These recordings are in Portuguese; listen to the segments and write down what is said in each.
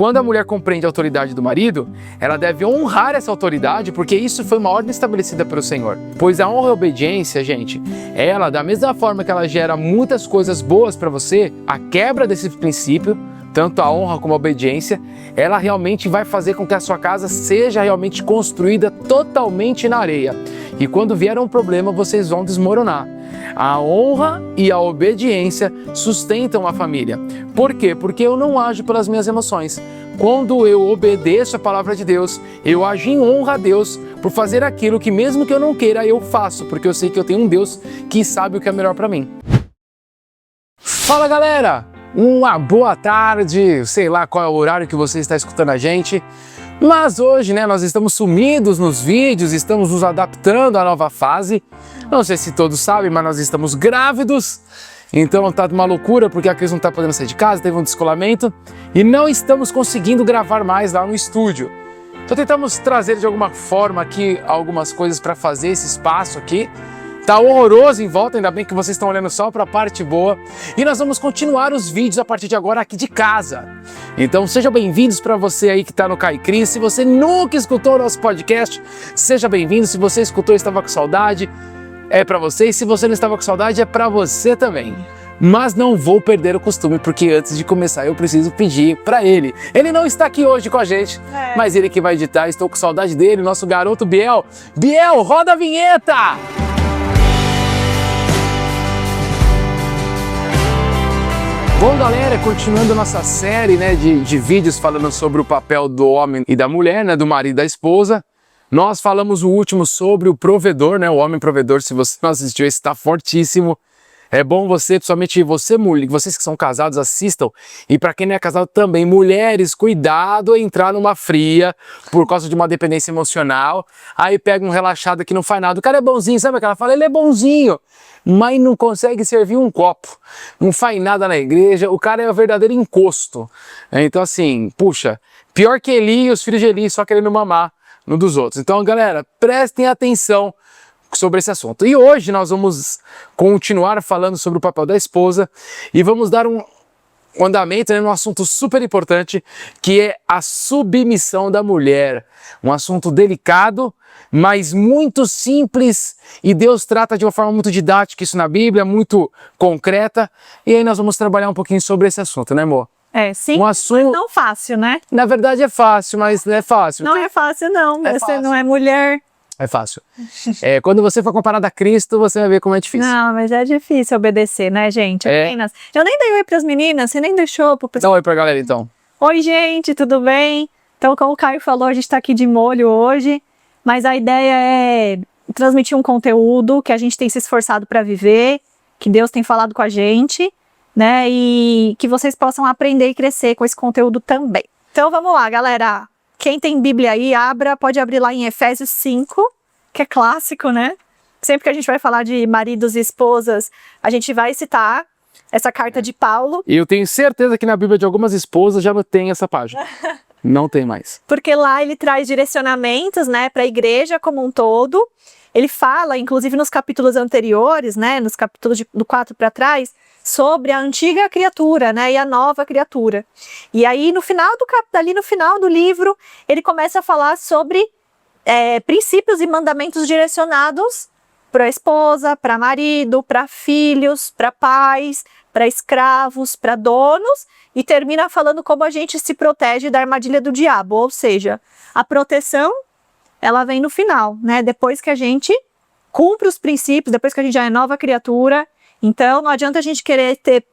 quando a mulher compreende a autoridade do marido, ela deve honrar essa autoridade, porque isso foi uma ordem estabelecida pelo Senhor. Pois a honra e a obediência, gente, ela, da mesma forma que ela gera muitas coisas boas para você, a quebra desse princípio, tanto a honra como a obediência, ela realmente vai fazer com que a sua casa seja realmente construída totalmente na areia. E quando vier um problema, vocês vão desmoronar. A honra e a obediência sustentam a família. Por quê? Porque eu não ajo pelas minhas emoções. Quando eu obedeço a palavra de Deus, eu ajo em honra a Deus por fazer aquilo que mesmo que eu não queira, eu faço, porque eu sei que eu tenho um Deus que sabe o que é melhor para mim. Fala, galera! Uma boa tarde, sei lá qual é o horário que você está escutando a gente, mas hoje, né, nós estamos sumidos nos vídeos, estamos nos adaptando à nova fase. Não sei se todos sabem, mas nós estamos grávidos, então tá uma loucura porque a Cris não tá podendo sair de casa, teve um descolamento e não estamos conseguindo gravar mais lá no estúdio. Então tentamos trazer de alguma forma aqui algumas coisas para fazer esse espaço aqui. Tá horroroso em volta, ainda bem que vocês estão olhando só para a parte boa. E nós vamos continuar os vídeos a partir de agora aqui de casa. Então sejam bem-vindos para você aí que está no Kai Cris. Se você nunca escutou o nosso podcast, seja bem-vindo. Se você escutou e estava com saudade, é para você. E se você não estava com saudade, é para você também. Mas não vou perder o costume, porque antes de começar eu preciso pedir para ele. Ele não está aqui hoje com a gente, mas ele que vai editar. Estou com saudade dele, nosso garoto Biel. Biel, roda a vinheta! Bom, galera, continuando nossa série, né, de vídeos falando sobre o papel do homem e da mulher, né, do marido e da esposa. Nós falamos o último sobre o provedor, né, o homem provedor. Se você não assistiu, esse está fortíssimo. É bom você, principalmente você, mulher, vocês que são casados, assistam. E para quem não é casado também, mulheres, cuidado em entrar numa fria por causa de uma dependência emocional. Aí pega um relaxado que não faz nada. O cara é bonzinho, sabe aquela fala? Ele é bonzinho, mas não consegue servir um copo. Não faz nada na igreja. O cara é o verdadeiro encosto. Então assim, puxa, pior que Eli e os filhos de Eli, só querendo mamar no dos outros. Então, galera, prestem atenção sobre esse assunto. E hoje nós vamos continuar falando sobre o papel da esposa e vamos dar um andamento, né, num assunto super importante, que é a submissão da mulher. Um assunto delicado, mas muito simples, e Deus trata de uma forma muito didática isso na Bíblia, muito concreta, e aí nós vamos trabalhar um pouquinho sobre esse assunto, né, amor? É, sim, um assunto... mas não fácil, né? Na verdade é fácil, mas não é fácil. Não é fácil, não. É você fácil. Não é mulher. É fácil. Quando você for comparado a Cristo, você vai ver como é difícil. Não, mas é difícil obedecer, né, gente? Meninas, eu nem dei oi pras meninas, você nem deixou pro pessoal. Dá um oi pra galera, então. Oi, gente, tudo bem? Então, como o Caio falou, a gente tá aqui de molho hoje, mas a ideia é transmitir um conteúdo que a gente tem se esforçado para viver, que Deus tem falado com a gente, né? E que vocês possam aprender e crescer com esse conteúdo também. Então, vamos lá, galera. Quem tem Bíblia aí, pode abrir lá em Efésios 5, que é clássico, né? Sempre que a gente vai falar de maridos e esposas, a gente vai citar essa carta de Paulo. E eu tenho certeza que na Bíblia de algumas esposas já não tem essa página. Não tem mais. Porque lá ele traz direcionamentos, né, para a igreja como um todo. Ele fala, inclusive nos capítulos anteriores, né, nos capítulos do 4 para trás, sobre a antiga criatura, né, e a nova criatura. E aí no final no final do livro, ele começa a falar sobre princípios e mandamentos direcionados para a esposa, para marido, para filhos, para pais, para escravos, para donos, e termina falando como a gente se protege da armadilha do diabo, ou seja, a proteção, ela vem no final, né, depois que a gente cumpre os princípios, depois que a gente já é nova criatura. Então, não adianta a gente querer ter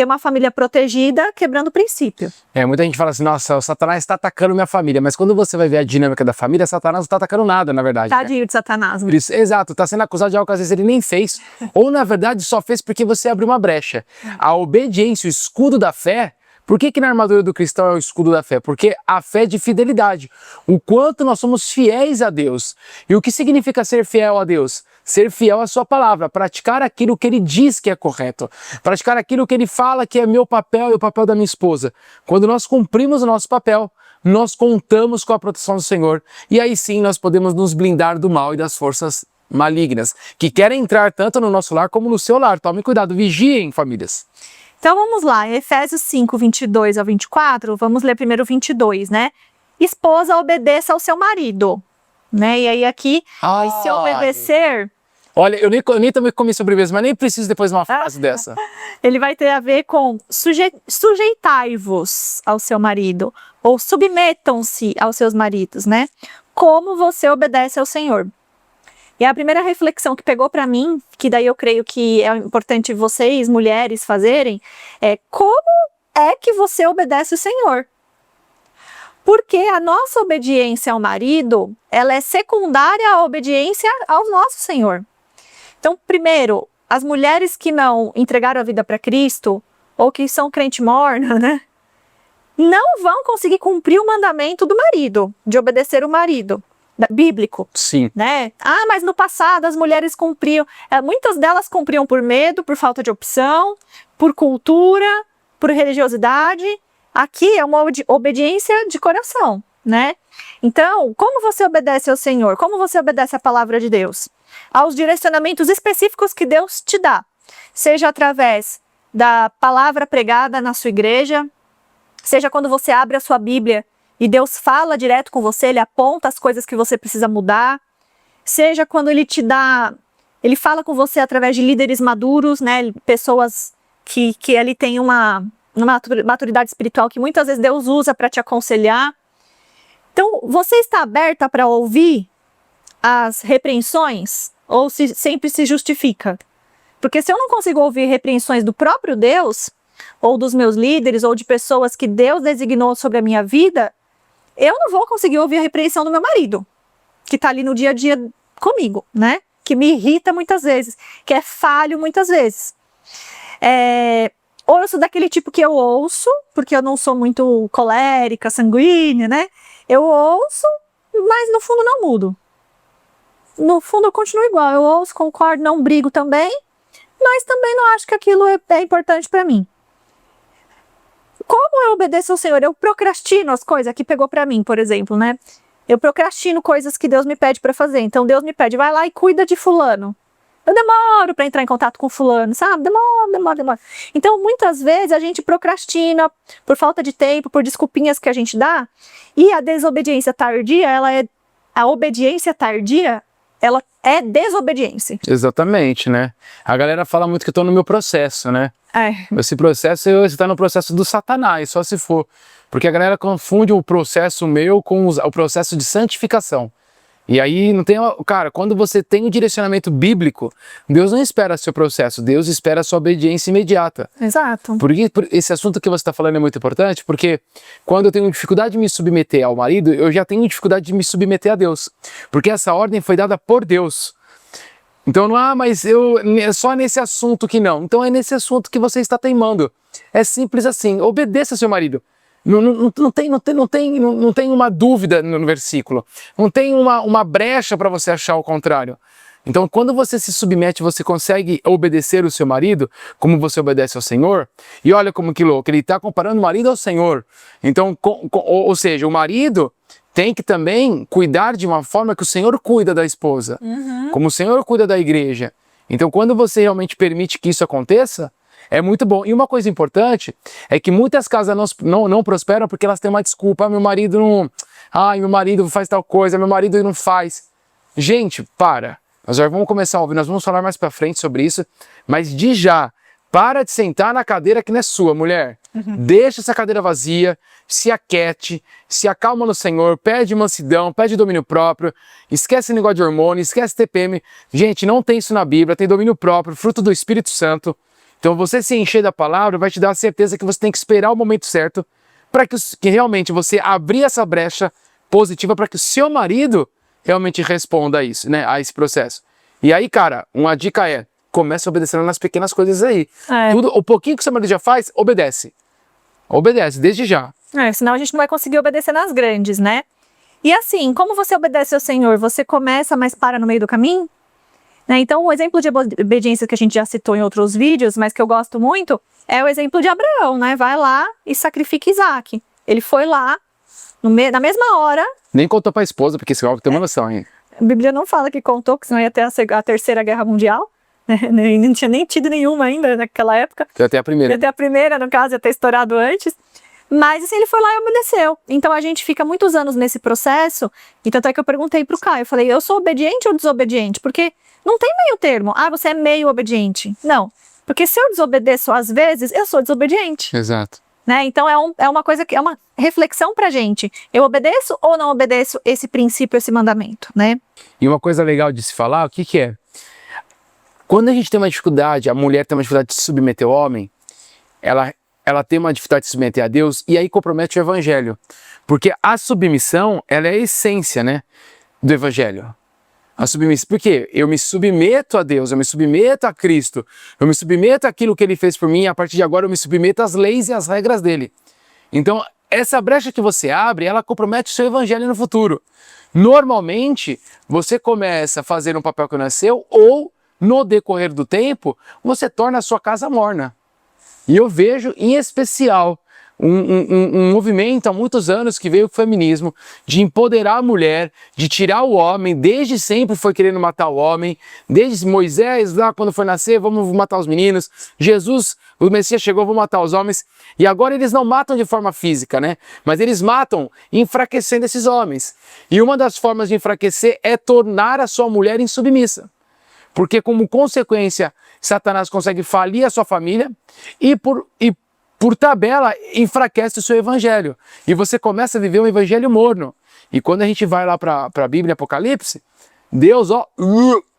uma família protegida quebrando o princípio. Muita gente fala assim, nossa, o Satanás está atacando minha família, mas quando você vai ver a dinâmica da família, Satanás não está atacando nada, na verdade. Tadinho de Satanás. Por isso, exato, está sendo acusado de algo que às vezes ele nem fez, ou na verdade só fez porque você abriu uma brecha. A obediência, o escudo da fé. Por que na armadura do cristão é o escudo da fé? Porque a fé é de fidelidade. O quanto nós somos fiéis a Deus. E o que significa ser fiel a Deus? Ser fiel à sua palavra, praticar aquilo que ele diz que é correto, praticar aquilo que ele fala que é meu papel e o papel da minha esposa. Quando nós cumprimos o nosso papel, nós contamos com a proteção do Senhor, e aí sim nós podemos nos blindar do mal e das forças malignas, que querem entrar tanto no nosso lar como no seu lar. Tomem cuidado, vigiem, famílias. Então vamos lá, em Efésios 5, 22 ao 24, vamos ler primeiro o 22, né? Esposa, obedeça ao seu marido, né? E aí aqui, se obedecer... Olha, eu nem também comi sobremesa, mas nem preciso depois de uma frase dessa. Ele vai ter a ver com sujeitai-vos ao seu marido, ou submetam-se aos seus maridos, né? Como você obedece ao Senhor. E a primeira reflexão que pegou para mim, que daí eu creio que é importante vocês, mulheres, fazerem, é como é que você obedece o Senhor? Porque a nossa obediência ao marido, ela é secundária à obediência ao nosso Senhor. Então, primeiro, as mulheres que não entregaram a vida para Cristo, ou que são crente morna, né? Não vão conseguir cumprir o mandamento do marido, de obedecer o marido, bíblico. Sim. Né? Ah, mas no passado as mulheres cumpriam, muitas delas cumpriam por medo, por falta de opção, por cultura, por religiosidade. Aqui é uma obediência de coração, né? Então, como você obedece ao Senhor? Como você obedece à palavra de Deus? Aos direcionamentos específicos que Deus te dá, seja através da palavra pregada na sua igreja, seja quando você abre a sua Bíblia e Deus fala direto com você, Ele aponta as coisas que você precisa mudar, seja quando Ele te dá, Ele fala com você através de líderes maduros, né, pessoas que Ele tem uma maturidade espiritual que muitas vezes Deus usa para te aconselhar. Então, você está aberta para ouvir as repreensões ou sempre se justifica? Porque se eu não consigo ouvir repreensões do próprio Deus, ou dos meus líderes, ou de pessoas que Deus designou sobre a minha vida, eu não vou conseguir ouvir a repreensão do meu marido, que está ali no dia a dia comigo, né? Que me irrita muitas vezes, que é falho muitas vezes. Ou eu sou daquele tipo que eu ouço, porque eu não sou muito colérica, sanguínea, né? Eu ouço, mas no fundo não mudo. No fundo eu continuo igual, eu ouço, concordo, não brigo também, mas também não acho que aquilo é importante para mim. Como eu obedeço ao Senhor? Eu procrastino as coisas, que pegou para mim, por exemplo, né? Eu procrastino coisas que Deus me pede para fazer. Então Deus me pede, vai lá e cuida de fulano. Eu demoro para entrar em contato com fulano, sabe? Demora. Então muitas vezes a gente procrastina por falta de tempo, por desculpinhas que a gente dá, e a desobediência tardia, a obediência tardia, ela é desobediência. Exatamente, né? A galera fala muito que eu tô no meu processo, né? Esse processo, você tá no processo do Satanás, só se for. Porque a galera confunde o processo meu com o processo de santificação. E aí não tem... Cara, quando você tem um direcionamento bíblico, Deus não espera seu processo, Deus espera a sua obediência imediata. Exato. Porque esse assunto que você está falando é muito importante, porque quando eu tenho dificuldade de me submeter ao marido, eu já tenho dificuldade de me submeter a Deus. Porque essa ordem foi dada por Deus. Então não, mas é só nesse assunto que não. Então é nesse assunto que você está teimando. É simples assim, obedeça ao seu marido. Não tem uma dúvida no versículo. Não tem uma brecha para você achar o contrário. Então, quando você se submete, você consegue obedecer o seu marido, como você obedece ao Senhor. E olha como que louco, ele está comparando o marido ao Senhor. Então, ou seja, o marido tem que também cuidar de uma forma que o Senhor cuida da esposa. Como o Senhor cuida da igreja. Então, quando você realmente permite que isso aconteça, é muito bom. E uma coisa importante é que muitas casas não prosperam porque elas têm uma desculpa. Meu marido não... meu marido faz tal coisa, meu marido não faz. Gente, para. Nós já vamos começar a ouvir, nós vamos falar mais pra frente sobre isso. Mas para de sentar na cadeira que não é sua, mulher. Deixa essa cadeira vazia, se aquiete, se acalma no Senhor, pede mansidão, pede domínio próprio, esquece o negócio de hormônio, esquece TPM. Gente, não tem isso na Bíblia, tem domínio próprio, fruto do Espírito Santo. Então você se encher da palavra vai te dar a certeza que você tem que esperar o momento certo para que realmente você abrir essa brecha positiva para que o seu marido realmente responda a isso, né, a esse processo. E aí, cara, uma dica é, comece obedecendo nas pequenas coisas aí. Tudo, o pouquinho que o seu marido já faz, obedece. Obedece, desde já. Senão a gente não vai conseguir obedecer nas grandes, né? E assim, como você obedece ao Senhor? Você começa, mas para no meio do caminho? Então, o exemplo de obediência que a gente já citou em outros vídeos, mas que eu gosto muito, é o exemplo de Abraão, né? Vai lá e sacrifica Isaac. Ele foi lá, na mesma hora... Nem contou pra esposa, porque esse algo tem uma noção, hein? A Bíblia não fala que contou, porque senão ia ter a Terceira Guerra Mundial, né? Não tinha nem tido nenhuma ainda naquela época. Já tem a primeira. Já tem a primeira, no caso, ia ter estourado antes. Mas assim, ele foi lá e obedeceu. Então a gente fica muitos anos nesse processo. E tanto é que eu perguntei pro Caio, eu falei, eu sou obediente ou desobediente? Porque não tem meio termo. Ah, você é meio obediente. Não. Porque se eu desobedeço às vezes, eu sou desobediente. Exato. Né? Então é uma coisa que é uma reflexão pra gente. Eu obedeço ou não obedeço esse princípio, esse mandamento, né? E uma coisa legal de se falar, o que que é? Quando a gente tem uma dificuldade, a mulher tem uma dificuldade de se submeter ao homem, ela tem uma dificuldade de se submeter a Deus e aí compromete o evangelho. Porque a submissão, ela é a essência, né, do evangelho. A submissão, porque eu me submeto a Deus, eu me submeto a Cristo, eu me submeto àquilo que Ele fez por mim, e a partir de agora eu me submeto às leis e às regras dele. Então, essa brecha que você abre, ela compromete o seu evangelho no futuro. Normalmente, você começa a fazer um papel que não é seu, ou, no decorrer do tempo, você torna a sua casa morna. E eu vejo, em especial, um movimento há muitos anos que veio com o feminismo, de empoderar a mulher, de tirar o homem, desde sempre foi querendo matar o homem, desde Moisés, lá quando foi nascer, vamos matar os meninos, Jesus, o Messias chegou, vamos matar os homens, e agora eles não matam de forma física, né? Mas eles matam enfraquecendo esses homens. E uma das formas de enfraquecer é tornar a sua mulher insubmissa. Porque como consequência, Satanás consegue falir a sua família e por tabela enfraquece o seu evangelho. E você começa a viver um evangelho morno. E quando a gente vai lá para a Bíblia, Apocalipse, Deus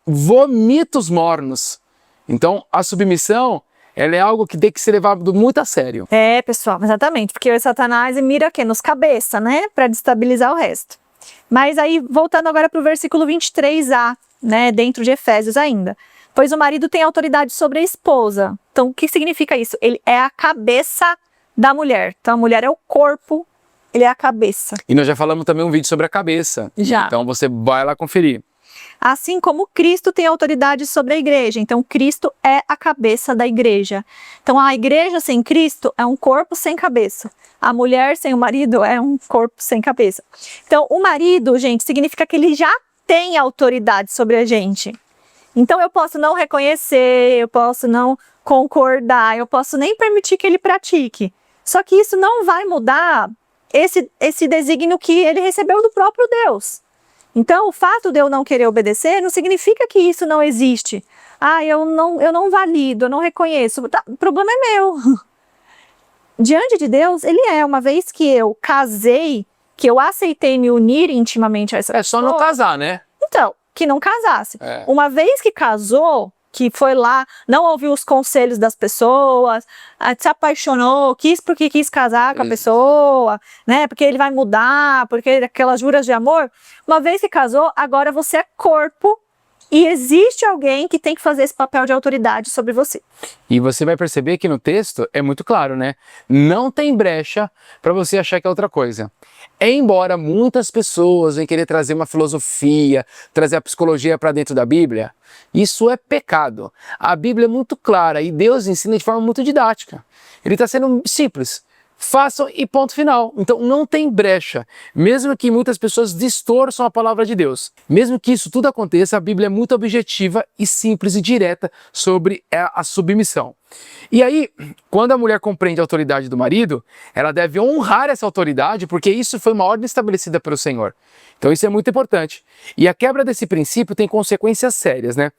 vomita os mornos. Então a submissão, ela é algo que tem que ser levado muito a sério. É, pessoal, exatamente. Porque o Satanás mira aqui nos cabeça, né? Para destabilizar o resto. Mas aí, voltando agora para o versículo 23a, né? Dentro de Efésios ainda. Pois o marido tem autoridade sobre a esposa. Então, o que significa isso? Ele é a cabeça da mulher. Então, a mulher é o corpo, ele é a cabeça. E nós já falamos também um vídeo sobre a cabeça. Já. Então, você vai lá conferir. Assim como Cristo tem autoridade sobre a igreja. Então, Cristo é a cabeça da igreja. Então, a igreja sem Cristo é um corpo sem cabeça. A mulher sem o marido é um corpo sem cabeça. Então, o marido, gente, significa que ele já tem autoridade sobre a gente. Então eu posso não reconhecer, eu posso não concordar, eu posso nem permitir que ele pratique. Só que isso não vai mudar esse desígnio que ele recebeu do próprio Deus. Então o fato de eu não querer obedecer não significa que isso não existe. Ah, eu não valido, eu não reconheço. Tá, o problema é meu. Diante de Deus, ele é. Uma vez que eu casei, que eu aceitei me unir intimamente a essa pessoa... É só não casar, né? Então, que não casasse. É. Uma vez que casou, que foi lá, não ouviu os conselhos das pessoas, se apaixonou, porque quis casar com a pessoa, né? Porque ele vai mudar, porque aquelas juras de amor. Uma vez que casou, agora você é corpo e existe alguém que tem que fazer esse papel de autoridade sobre você. E você vai perceber que no texto é muito claro, né? Não tem brecha para você achar que é outra coisa. Embora muitas pessoas venham querer trazer uma filosofia, trazer a psicologia para dentro da Bíblia, isso é pecado. A Bíblia é muito clara e Deus ensina de forma muito didática. Ele está sendo simples. Façam e ponto final. Então não tem brecha. Mesmo que muitas pessoas distorçam a palavra de Deus. Mesmo que isso tudo aconteça, a Bíblia é muito objetiva e simples e direta sobre a submissão. E aí, quando a mulher compreende a autoridade do marido, ela deve honrar essa autoridade, porque isso foi uma ordem estabelecida pelo Senhor. Então isso é muito importante. E a quebra desse princípio tem consequências sérias, né?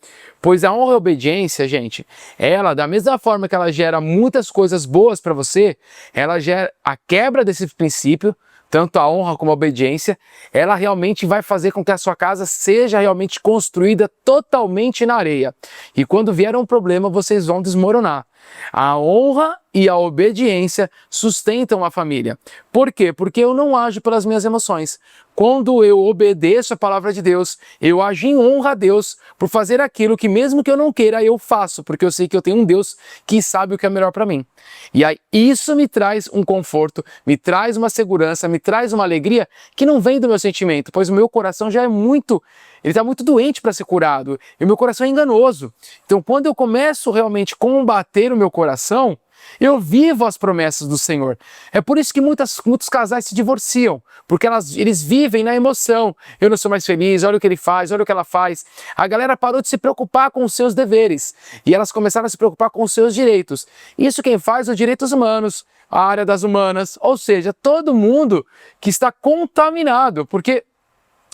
Pois a honra e a obediência, gente, ela, da mesma forma que ela gera muitas coisas boas para você, ela gera a quebra desse princípio, tanto a honra como a obediência, ela realmente vai fazer com que a sua casa seja realmente construída totalmente na areia. E quando vier um problema, vocês vão desmoronar. A honra e a obediência sustentam a família. Por quê? Porque eu não ajo pelas minhas emoções. Quando eu obedeço a palavra de Deus, eu ajo em honra a Deus por fazer aquilo que mesmo que eu não queira, eu faço, porque eu sei que eu tenho um Deus que sabe o que é melhor para mim. E aí isso me traz um conforto, me traz uma segurança, me traz uma alegria que não vem do meu sentimento, pois o meu coração já é muito, ele está muito doente para ser curado, e o meu coração é enganoso. Então quando eu começo realmente a combater o meu coração, eu vivo as promessas do Senhor. É por isso que muitos casais se divorciam, porque eles vivem na emoção. Eu não sou mais feliz, olha o que ele faz, olha o que ela faz. A galera parou de se preocupar com os seus deveres e elas começaram a se preocupar com os seus direitos. Isso quem faz os direitos humanos, a área das humanas, ou seja, todo mundo que está contaminado, porque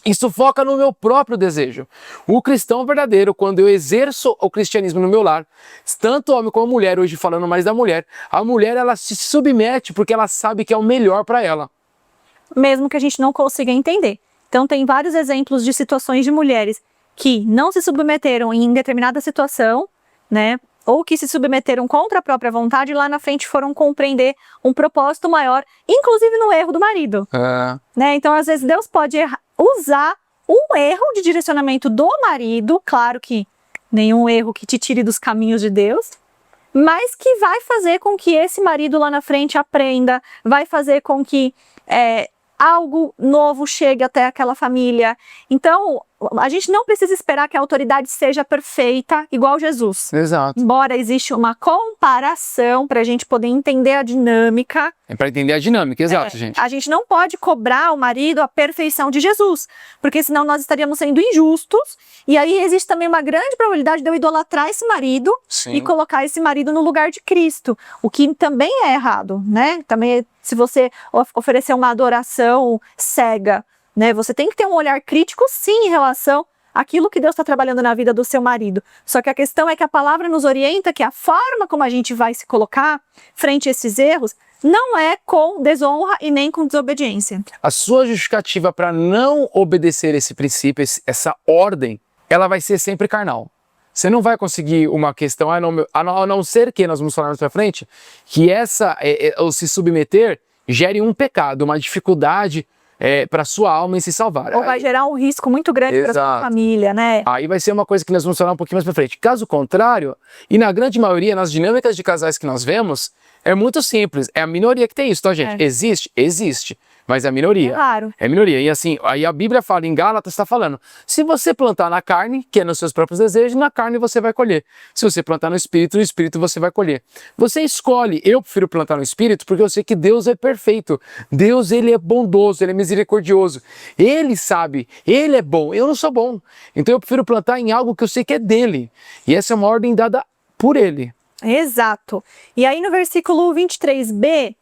isso foca no meu próprio desejo. O cristão verdadeiro, quando eu exerço o cristianismo no meu lar, tanto homem como mulher, hoje falando mais da mulher, a mulher ela se submete porque ela sabe que é o melhor para ela. Mesmo que a gente não consiga entender. Então tem vários exemplos de situações de mulheres que não se submeteram em determinada situação, né? Ou que se submeteram contra a própria vontade e lá na frente foram compreender um propósito maior, inclusive no erro do marido. Né? Então, às vezes, Deus pode usar um erro de direcionamento do marido, claro que nenhum erro que te tire dos caminhos de Deus, mas que vai fazer com que esse marido lá na frente aprenda, vai fazer com que algo novo chegue até aquela família. Então, a gente não precisa esperar que a autoridade seja perfeita, igual Jesus. Exato. Embora exista uma comparação para a gente poder entender a dinâmica. É para entender a dinâmica, exato, gente. A gente não pode cobrar ao marido a perfeição de Jesus, porque senão nós estaríamos sendo injustos. E aí existe também uma grande probabilidade de eu idolatrar esse marido e colocar esse marido no lugar de Cristo, o que também é errado, né? Também, se você oferecer uma adoração cega, né? Você tem que ter um olhar crítico, sim, em relação àquilo que Deus está trabalhando na vida do seu marido. Só que a questão é que a palavra nos orienta que a forma como a gente vai se colocar frente a esses erros não é com desonra e nem com desobediência. A sua justificativa para não obedecer esse princípio, essa ordem, ela vai ser sempre carnal. Você não vai conseguir uma questão, a não ser que, nós vamos falar mais para frente, que o se submeter gere um pecado, uma dificuldade para sua alma em se salvar. Ou vai gerar um risco muito grande para sua família, né? Aí vai ser uma coisa que nós vamos falar um pouquinho mais para frente. Caso contrário, e na grande maioria, nas dinâmicas de casais que nós vemos, é muito simples. É a minoria que tem isso, tá, gente? Existe? Existe. Mas é a minoria. Claro. É a minoria. E assim, aí a Bíblia fala, em Gálatas está falando, se você plantar na carne, que é nos seus próprios desejos, na carne você vai colher. Se você plantar no espírito você vai colher. Você escolhe. Eu prefiro plantar no espírito porque eu sei que Deus é perfeito. Deus, ele é bondoso, ele é misericordioso. Ele sabe, ele é bom. Eu não sou bom. Então eu prefiro plantar em algo que eu sei que é dele. E essa é uma ordem dada por ele. Exato. E aí no versículo 23b,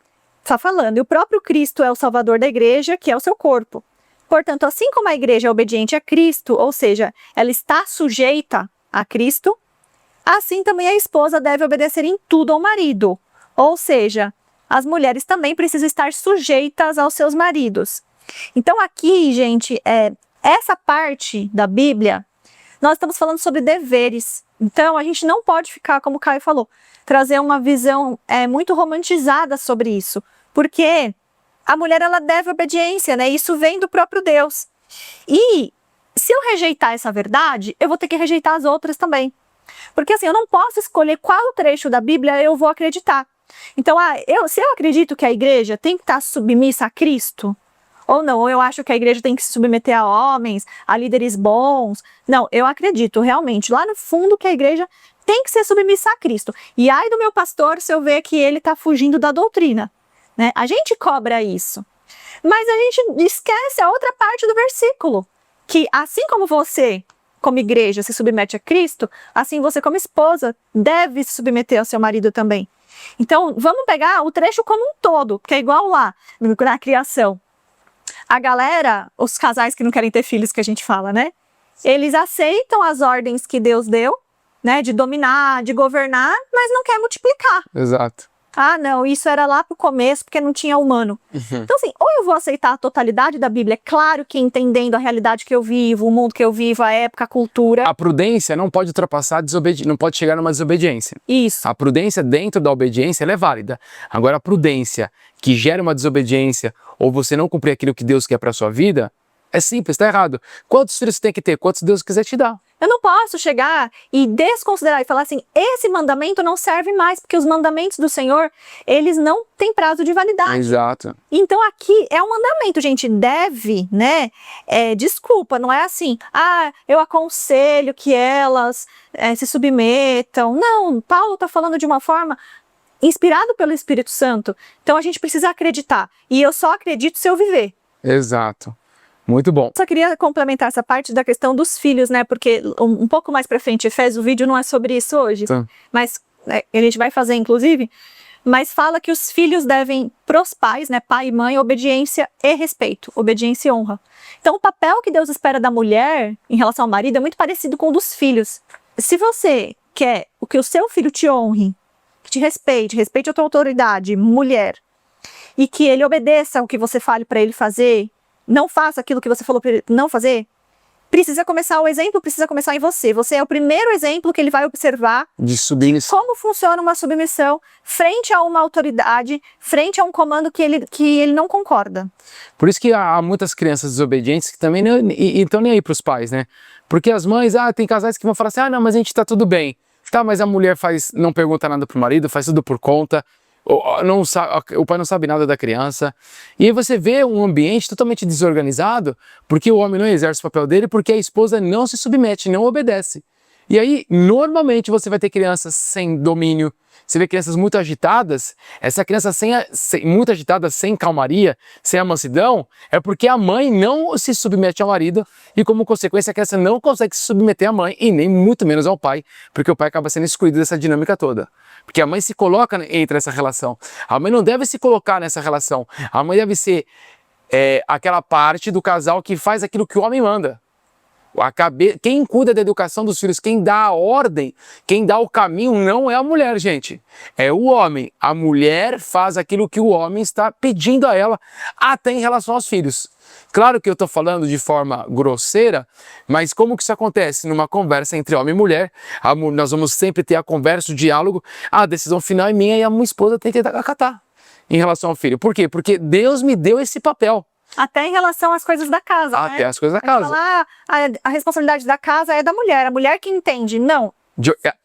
está falando, e o próprio Cristo é o Salvador da igreja, que é o seu corpo. Portanto, assim como a igreja é obediente a Cristo, ou seja, ela está sujeita a Cristo, assim também a esposa deve obedecer em tudo ao marido. Ou seja, as mulheres também precisam estar sujeitas aos seus maridos. Então aqui, gente, essa parte da Bíblia, nós estamos falando sobre deveres. Então a gente não pode ficar, como o Caio falou, trazer uma visão muito romantizada sobre isso. Porque a mulher, ela deve obediência, né? Isso vem do próprio Deus. E se eu rejeitar essa verdade, eu vou ter que rejeitar as outras também. Porque assim, eu não posso escolher qual trecho da Bíblia eu vou acreditar. Então, se eu acredito que a igreja tem que estar submissa a Cristo, ou não, ou eu acho que a igreja tem que se submeter a homens, a líderes bons. Não, eu acredito realmente, lá no fundo, que a igreja tem que ser submissa a Cristo. E ai do meu pastor se eu ver que ele está fugindo da doutrina. Né? A gente cobra isso, mas a gente esquece a outra parte do versículo, que assim como você, como igreja, se submete a Cristo, assim você, como esposa, deve se submeter ao seu marido também. Então, vamos pegar o trecho como um todo, que é igual lá, na criação. A galera, os casais que não querem ter filhos, que a gente fala, né? Eles aceitam as ordens que Deus deu, né? De dominar, de governar, mas não quer multiplicar. Exato. Ah, não, isso era lá pro começo, porque não tinha humano. Então, assim, ou eu vou aceitar a totalidade da Bíblia, claro que entendendo a realidade que eu vivo, o mundo que eu vivo, a época, a cultura. A prudência não pode ultrapassar não pode chegar numa desobediência. Isso. A prudência dentro da obediência, ela é válida. Agora, a prudência que gera uma desobediência, ou você não cumprir aquilo que Deus quer para sua vida, é simples, está errado. Quantos filhos você tem que ter? Quantos Deus quiser te dar. Eu não posso chegar e desconsiderar e falar assim, esse mandamento não serve mais, porque os mandamentos do Senhor, eles não têm prazo de validade. Exato. Então aqui é um mandamento, gente, deve, né? Desculpa, não é assim, eu aconselho que elas se submetam. Não, Paulo está falando de uma forma inspirado pelo Espírito Santo. Então a gente precisa acreditar. E eu só acredito se eu viver. Exato. Muito bom. Só queria complementar essa parte da questão dos filhos, né? Porque um pouco mais pra frente, Efésios, o vídeo não é sobre isso hoje, mas a gente vai fazer, inclusive, mas fala que os filhos devem pros pais, né? Pai e mãe, obediência e respeito, obediência e honra. Então, o papel que Deus espera da mulher em relação ao marido é muito parecido com o dos filhos. Se você quer que o seu filho te honre, que te respeite a tua autoridade, mulher, e que ele obedeça o que você fale pra ele fazer, não faça aquilo que você falou para ele não fazer, o exemplo precisa começar em você. Você é o primeiro exemplo que ele vai observar de como funciona uma submissão frente a uma autoridade, frente a um comando que ele não concorda. Por isso que há muitas crianças desobedientes que também não estão nem aí para os pais, né? Porque as mães, tem casais que vão falar assim, não, mas a gente tá tudo bem. Tá, mas a mulher não pergunta nada pro marido, faz tudo por conta. O pai não sabe nada da criança. E aí você vê um ambiente totalmente desorganizado porque o homem não exerce o papel dele, porque a esposa não se submete, não obedece. E aí, normalmente, você vai ter crianças sem domínio. Você vê crianças muito agitadas. Essa criança muito agitada, sem calmaria, sem a mansidão, é porque a mãe não se submete ao marido e, como consequência, a criança não consegue se submeter à mãe e nem muito menos ao pai, porque o pai acaba sendo excluído dessa dinâmica toda. Porque a mãe se coloca entre essa relação. A mãe não deve se colocar nessa relação. A mãe deve ser aquela parte do casal que faz aquilo que o homem manda. Quem cuida da educação dos filhos, quem dá a ordem, quem dá o caminho não é a mulher, gente. É o homem. A mulher faz aquilo que o homem está pedindo a ela, até em relação aos filhos. Claro que eu estou falando de forma grosseira, mas como que isso acontece? Numa conversa entre homem e mulher, nós vamos sempre ter a conversa, o diálogo, a decisão final é minha e a minha esposa tem que acatar em relação ao filho. Por quê? Porque Deus me deu esse papel. Até em relação às coisas da casa, Até né? as coisas da casa. Falar, a responsabilidade da casa é da mulher, a mulher que entende, não.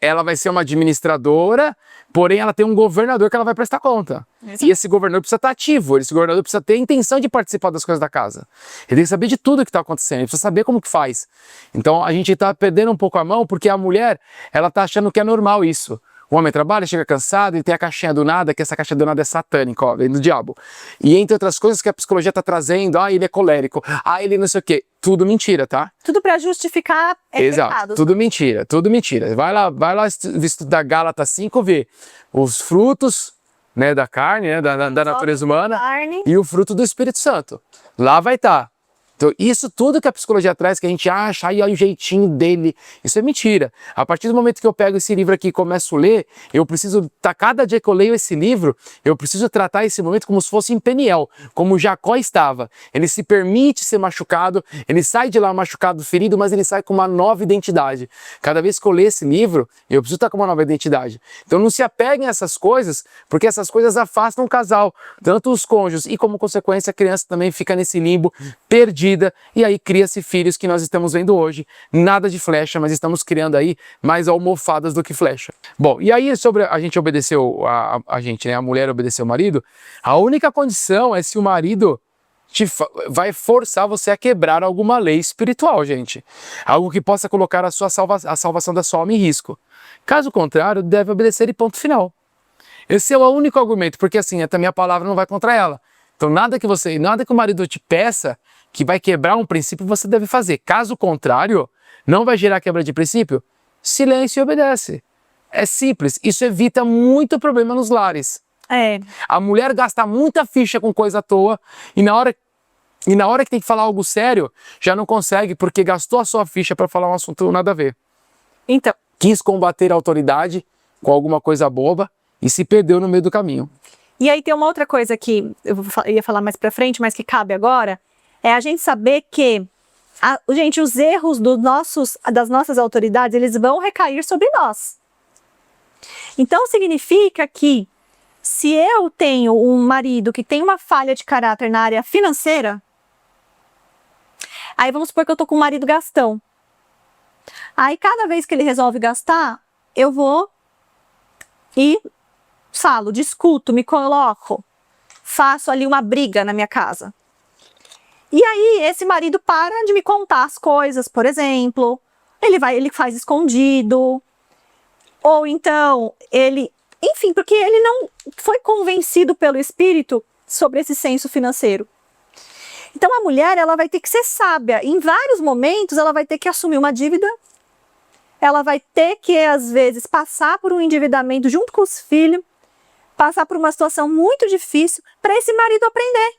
Ela vai ser uma administradora, porém ela tem um governador que ela vai prestar conta. Exato. E esse governador precisa estar ativo, esse governador precisa ter a intenção de participar das coisas da casa. Ele tem que saber de tudo que está acontecendo, ele precisa saber como que faz. Então a gente está perdendo um pouco a mão porque a mulher, ela está achando que é normal isso. O homem trabalha, chega cansado e tem a caixinha do nada, que essa caixa do nada é satânica, ó, vem do diabo. E entre outras coisas que a psicologia está trazendo, ele é colérico, ele não sei o quê. Tudo mentira, tá? Tudo para justificar Exato, pecados. tudo mentira, tudo mentira. Vai lá estudar Gálatas 5, ver os frutos, né, da carne, né, da natureza humana e o fruto do Espírito Santo. Lá vai estar. Então, isso tudo que a psicologia traz, que a gente acha, aí o jeitinho dele, isso é mentira. A partir do momento que eu pego esse livro aqui e começo a ler, eu preciso, cada dia que eu leio esse livro, eu preciso tratar esse momento como se fosse em Peniel, como Jacó estava. Ele se permite ser machucado, ele sai de lá machucado, ferido, mas ele sai com uma nova identidade. Cada vez que eu leio esse livro, eu preciso estar com uma nova identidade. Então não se apeguem a essas coisas, porque essas coisas afastam o casal, tanto os cônjuges, e como consequência a criança também fica nesse limbo, perdida, e aí cria-se filhos que nós estamos vendo hoje, nada de flecha, mas estamos criando aí mais almofadas do que flecha. Bom, e aí sobre a gente obedeceu, né, a mulher obedeceu o marido, a única condição é se o marido vai forçar você a quebrar alguma lei espiritual, gente. Algo que possa colocar a salvação da sua alma em risco. Caso contrário, deve obedecer e ponto final. Esse é o único argumento, porque assim, também a palavra não vai contra ela. Então nada que o marido te peça que vai quebrar um princípio, você deve fazer. Caso contrário, não vai gerar quebra de princípio, silêncio e obedece. É simples, isso evita muito problema nos lares. A mulher gasta muita ficha com coisa à toa e na hora que tem que falar algo sério, já não consegue porque gastou a sua ficha para falar um assunto nada a ver. Então, quis combater a autoridade com alguma coisa boba e se perdeu no meio do caminho. E aí tem uma outra coisa que eu ia falar mais pra frente, mas que cabe agora, é a gente saber que, gente, os erros das nossas autoridades, eles vão recair sobre nós. Então significa que se eu tenho um marido que tem uma falha de caráter na área financeira, aí vamos supor que eu tô com um marido gastão. Aí cada vez que ele resolve gastar, eu vou e falo, discuto, me coloco, faço ali uma briga na minha casa. E aí esse marido para de me contar as coisas, por exemplo, ele faz escondido, ou então enfim, porque ele não foi convencido pelo espírito sobre esse senso financeiro. Então a mulher, ela vai ter que ser sábia. Em vários momentos, ela vai ter que assumir uma dívida. Ela vai ter que, às vezes, passar por um endividamento junto com os filhos, passar por uma situação muito difícil para esse marido aprender.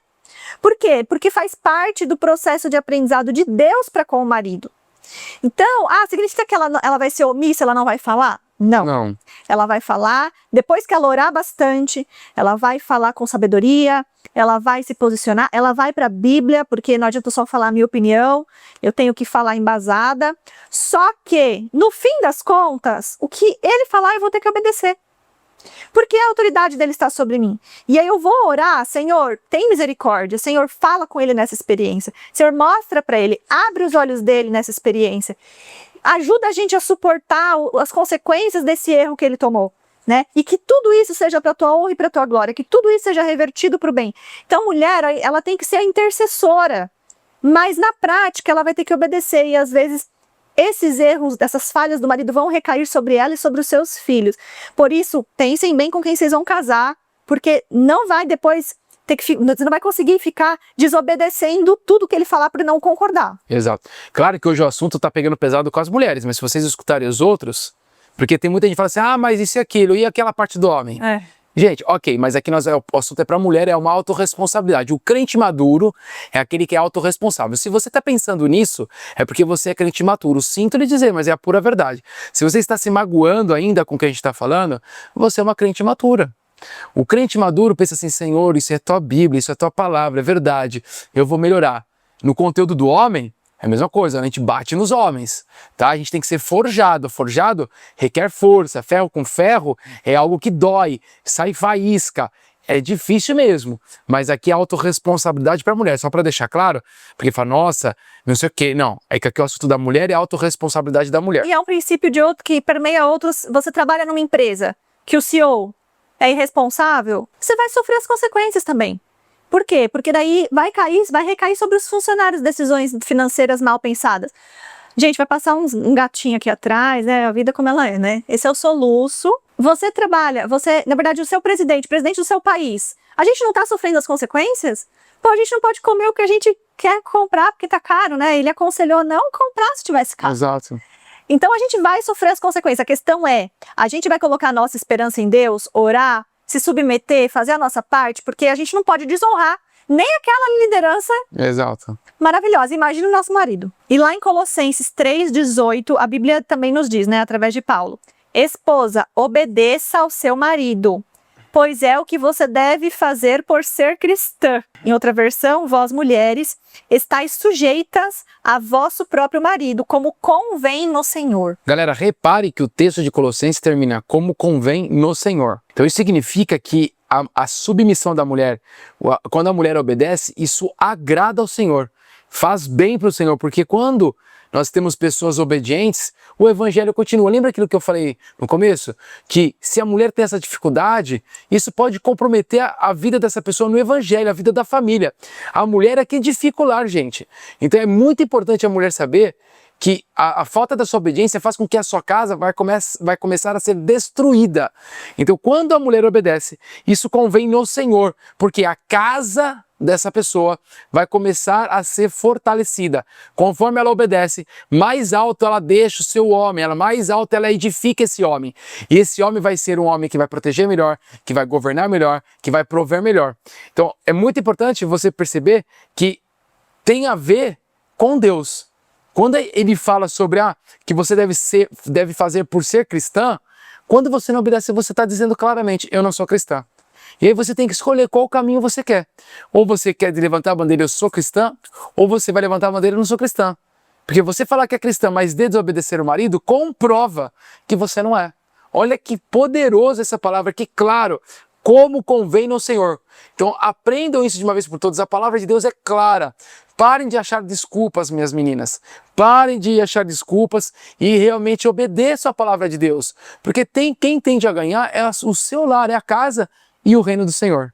Por quê? Porque faz parte do processo de aprendizado de Deus para com o marido. Então, significa que ela vai ser omissa, ela não vai falar? Não. Ela vai falar, depois que ela orar bastante, ela vai falar com sabedoria, ela vai se posicionar, ela vai para a Bíblia, porque não adianta só falar a minha opinião, eu tenho que falar embasada. Só que, no fim das contas, o que ele falar eu vou ter que obedecer. Porque a autoridade dele está sobre mim. E aí eu vou orar, Senhor, tem misericórdia, Senhor, fala com ele nessa experiência. Senhor, mostra para ele, abre os olhos dele nessa experiência. Ajuda a gente a suportar as consequências desse erro que ele tomou, né? E que tudo isso seja para a tua honra e para a tua glória, que tudo isso seja revertido para o bem. Então, a mulher, ela tem que ser a intercessora, mas na prática ela vai ter que obedecer e às vezes esses erros, essas falhas do marido vão recair sobre ela e sobre os seus filhos. Por isso, pensem bem com quem vocês vão casar, porque não vai depois você não vai conseguir ficar desobedecendo tudo que ele falar por não concordar. Exato. Claro que hoje o assunto tá pegando pesado com as mulheres, mas se vocês escutarem os outros, porque tem muita gente que fala assim, mas isso e aquilo, e aquela parte do homem? Gente, ok, mas aqui o assunto é para mulher, é uma autorresponsabilidade. O crente maduro é aquele que é autorresponsável. Se você está pensando nisso, é porque você é crente maturo. Sinto lhe dizer, mas é a pura verdade. Se você está se magoando ainda com o que a gente está falando, você é uma crente matura. O crente maduro pensa assim, Senhor, isso é tua Bíblia, isso é tua palavra, é verdade, eu vou melhorar. No conteúdo do homem, é a mesma coisa, a gente bate nos homens, tá? A gente tem que ser forjado. Forjado requer força, ferro com ferro é algo que dói, sai faísca, é difícil mesmo. Mas aqui é autorresponsabilidade para a mulher, só para deixar claro, porque fala, nossa, não sei o quê. Não, é que aqui o assunto da mulher é a autorresponsabilidade da mulher. E é um princípio de outro que permeia outros. Você trabalha numa empresa que o CEO é irresponsável, você vai sofrer as consequências também. Por quê? Porque daí vai recair sobre os funcionários decisões financeiras mal pensadas. Gente, vai passar um gatinho aqui atrás, a vida como ela é, né? Esse é o soluço. Você trabalha, na verdade, o seu presidente do seu país, a gente não tá sofrendo as consequências? Pô, a gente não pode comer o que a gente quer comprar porque tá caro, né? Ele aconselhou não comprar se tivesse caro. Exato. Então a gente vai sofrer as consequências. A questão é, a gente vai colocar a nossa esperança em Deus, orar, se submeter, fazer a nossa parte, porque a gente não pode desonrar nem aquela liderança maravilhosa. Imagina o nosso marido. E lá em Colossenses 3,18, a Bíblia também nos diz, né, através de Paulo, esposa, obedeça ao seu marido, pois é o que você deve fazer por ser cristã. Em outra versão, vós mulheres, estáis sujeitas a vosso próprio marido, como convém no Senhor. Galera, repare que o texto de Colossenses termina como convém no Senhor. Então isso significa que a submissão da mulher, quando a mulher obedece, isso agrada ao Senhor, faz bem para o Senhor, porque quando nós temos pessoas obedientes, o evangelho continua. Lembra aquilo que eu falei no começo? Que se a mulher tem essa dificuldade, isso pode comprometer a vida dessa pessoa no evangelho, a vida da família. A mulher é que edifica o lar, gente. Então é muito importante a mulher saber que a falta da sua obediência faz com que a sua casa vai começar a ser destruída. Então quando a mulher obedece, isso convém no Senhor, porque a casa dessa pessoa vai começar a ser fortalecida. Conforme ela obedece, mais alto ela deixa o seu homem, mais alto ela edifica esse homem. E esse homem vai ser um homem que vai proteger melhor, que vai governar melhor, que vai prover melhor. Então é muito importante você perceber que tem a ver com Deus. Quando ele fala sobre que você deve fazer por ser cristã, quando você não obedece, você está dizendo claramente, eu não sou cristã. E aí você tem que escolher qual caminho você quer. Ou você quer levantar a bandeira, eu sou cristã, ou você vai levantar a bandeira, eu não sou cristã. Porque você falar que é cristã, mas desobedecer o marido, comprova que você não é. Olha que poderoso essa palavra, que claro. como convém no Senhor. Então aprendam isso de uma vez por todas, a palavra de Deus é clara. Parem de achar desculpas, minhas meninas. Parem de achar desculpas e realmente obedeçam a palavra de Deus. Porque quem tende a ganhar é o seu lar, é a casa e o reino do Senhor.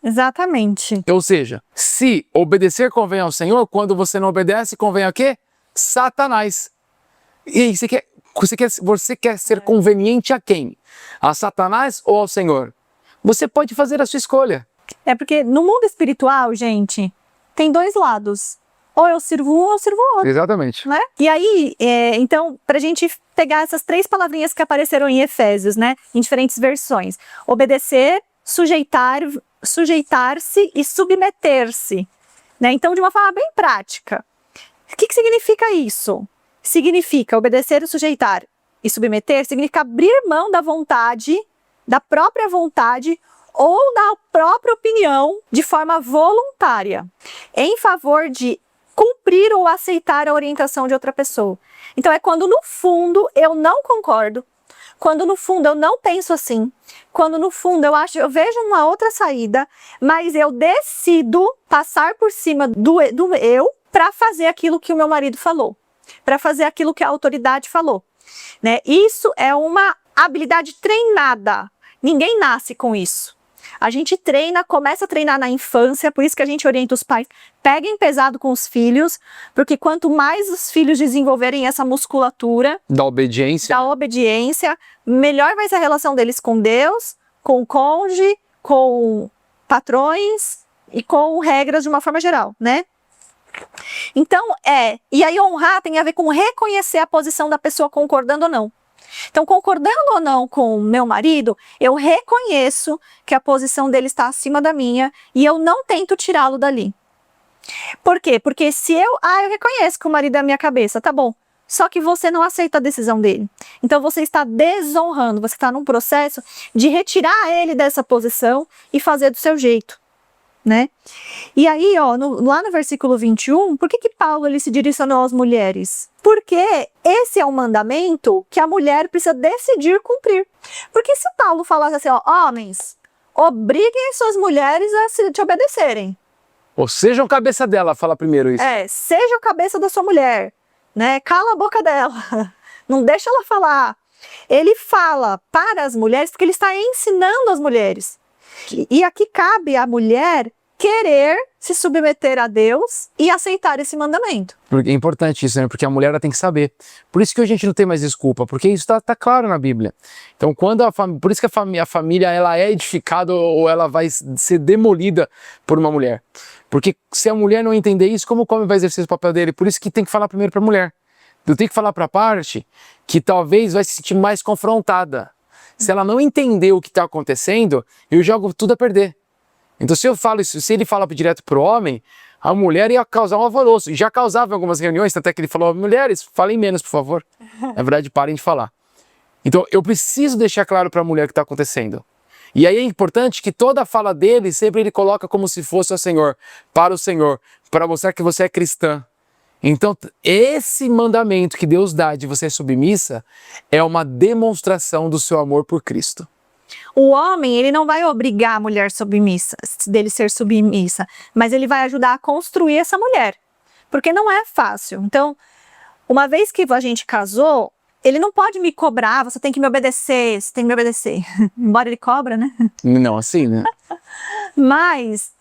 Exatamente. Ou seja, se obedecer convém ao Senhor, quando você não obedece, convém a quê? Satanás. E aí, você quer ser conveniente a quem? A Satanás ou ao Senhor? Você pode fazer a sua escolha. É porque no mundo espiritual, gente, tem dois lados. Ou eu sirvo um ou eu sirvo o outro. Exatamente. Né? E aí, então, pra gente pegar essas 3 palavrinhas que apareceram em Efésios, né? Em diferentes versões. Obedecer, sujeitar-se e submeter-se. Né? Então, de uma forma bem prática. O que significa isso? Significa obedecer, sujeitar e submeter, significa abrir mão da vontade, da própria vontade ou da própria opinião de forma voluntária, em favor de cumprir ou aceitar a orientação de outra pessoa. Então é quando no fundo eu não concordo, quando no fundo eu não penso assim, quando no fundo eu vejo uma outra saída, mas eu decido passar por cima do eu para fazer aquilo que o meu marido falou, para fazer aquilo que a autoridade falou. Né? Isso é uma habilidade treinada. Ninguém nasce com isso. A gente treina, começa a treinar na infância, por isso que a gente orienta os pais, peguem pesado com os filhos, porque quanto mais os filhos desenvolverem essa musculatura da obediência, melhor vai ser a relação deles com Deus, com o cônjuge, com patrões e com regras de uma forma geral, né? Então, e aí honrar tem a ver com reconhecer a posição da pessoa concordando ou não. Então, concordando ou não com o meu marido, eu reconheço que a posição dele está acima da minha e eu não tento tirá-lo dali. Por quê? Porque se eu reconheço que o marido é a minha cabeça, tá bom. Só que você não aceita a decisão dele. Então, você está desonrando, você está num processo de retirar ele dessa posição e fazer do seu jeito. Né? E aí, lá no versículo 21, por que Paulo ele se direcionou às mulheres? Porque esse é um mandamento que a mulher precisa decidir cumprir. Porque se Paulo falasse assim, homens, obriguem suas mulheres a te obedecerem. Ou sejam cabeça dela, fala primeiro isso. Seja a cabeça da sua mulher, né? Cala a boca dela, não deixa ela falar. Ele fala para as mulheres porque ele está ensinando as mulheres. E aqui cabe à mulher querer se submeter a Deus e aceitar esse mandamento. É importante isso, né? Porque a mulher ela tem que saber. Por isso que a gente não tem mais desculpa, porque isso tá claro na Bíblia. Então, por isso que a família ela é edificada ou ela vai ser demolida por uma mulher. Porque se a mulher não entender isso, como o homem vai exercer o papel dele? Por isso que tem que falar primeiro para a mulher. Eu tenho que falar para a parte que talvez vai se sentir mais confrontada. Se ela não entender o que está acontecendo, eu jogo tudo a perder. Então se eu falo isso, se ele fala direto pro homem, a mulher ia causar um alvoroço. E já causava em algumas reuniões, até que ele falou, mulheres, falem menos, por favor. Na verdade, parem de falar. Então eu preciso deixar claro para a mulher o que está acontecendo. E aí é importante que toda a fala dele, sempre ele coloca como se fosse o Senhor, para mostrar que você é cristã. Então esse mandamento que Deus dá de você ser submissa é uma demonstração do seu amor por Cristo. O homem, ele não vai obrigar a mulher dele ser submissa, mas ele vai ajudar a construir essa mulher, porque não é fácil. Então, uma vez que a gente casou, ele não pode me cobrar, você tem que me obedecer, você tem que me obedecer. Embora ele cobra, né? Não, assim, né? Mas